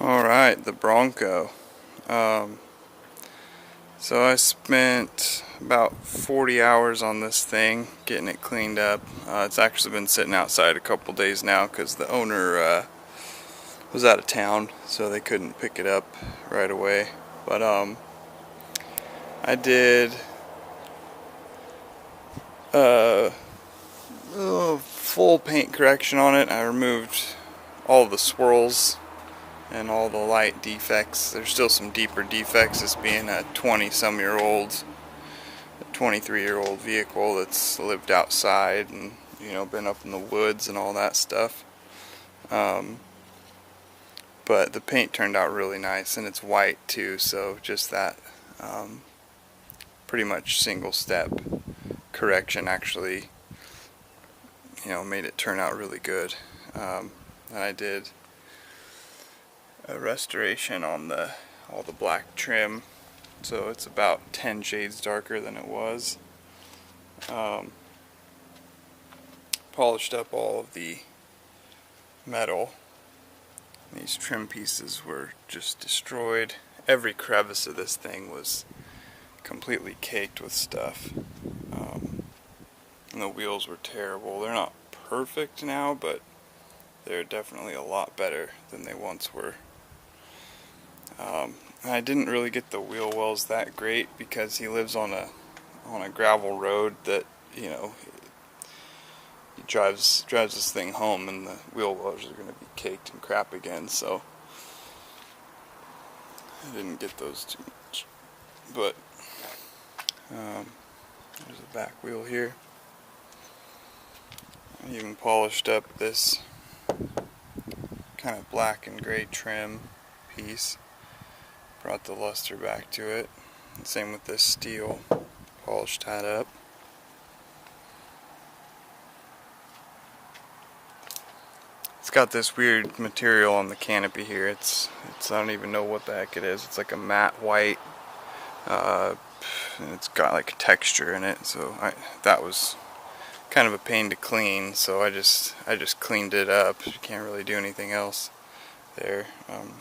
Alright, the Bronco. So I spent about 40 hours on this thing, getting it cleaned up. It's actually been sitting outside a couple days now because the owner was out of town, so they couldn't pick it up right away. But I did a full paint correction on it. I removed all the swirls and all the light defects. There's still some deeper defects, this being a 23-year-old vehicle that's lived outside and been up in the woods and all that stuff. But the paint turned out really nice, and it's white too, so just that pretty much single step correction actually made it turn out really good. And I did a restoration on all the black trim, so it's about 10 shades darker than it was. Polished up all of the metal. These trim pieces were just destroyed. Every crevice of this thing was completely caked with stuff. And the wheels were terrible. They're not perfect now, but they're definitely a lot better than they once were. I didn't really get the wheel wells that great because he lives on a gravel road that he drives this thing home, and the wheel wells are going to be caked and crap again, so I didn't get those too much. But there's a back wheel here. I even polished up this kind of black and gray trim piece. Brought the luster back to it. And same with this steel. Polished that up. It's got this weird material on the canopy here. It's I don't even know what the heck it is. It's like a matte white. And it's got like a texture in it. So that was kind of a pain to clean. So I just cleaned it up. You can't really do anything else there.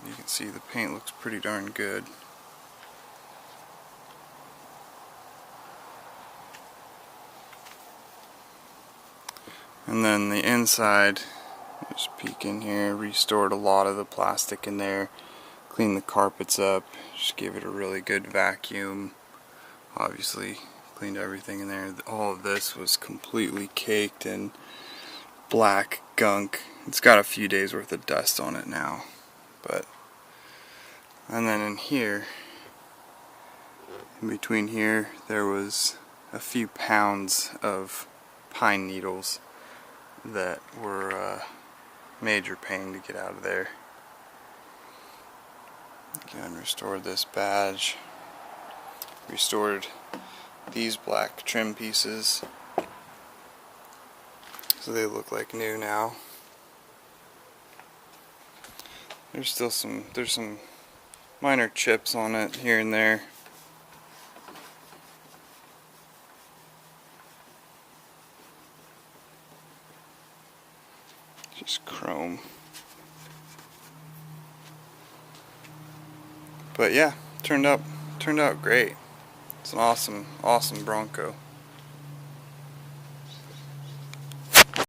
You can see the paint looks pretty darn good. And then the inside, just peek in here, restored a lot of the plastic in there, cleaned the carpets up, just gave it a really good vacuum. Obviously cleaned everything in there. All of this was completely caked in black gunk. It's got a few days worth of dust on it now, and then in here, in between here, there was a few pounds of pine needles that were a major pain to get out of there. Again, restored this badge, restored these black trim pieces so they look like new now. There's some minor chips on it here and there. Just chrome. But yeah, turned out great. It's an awesome Bronco.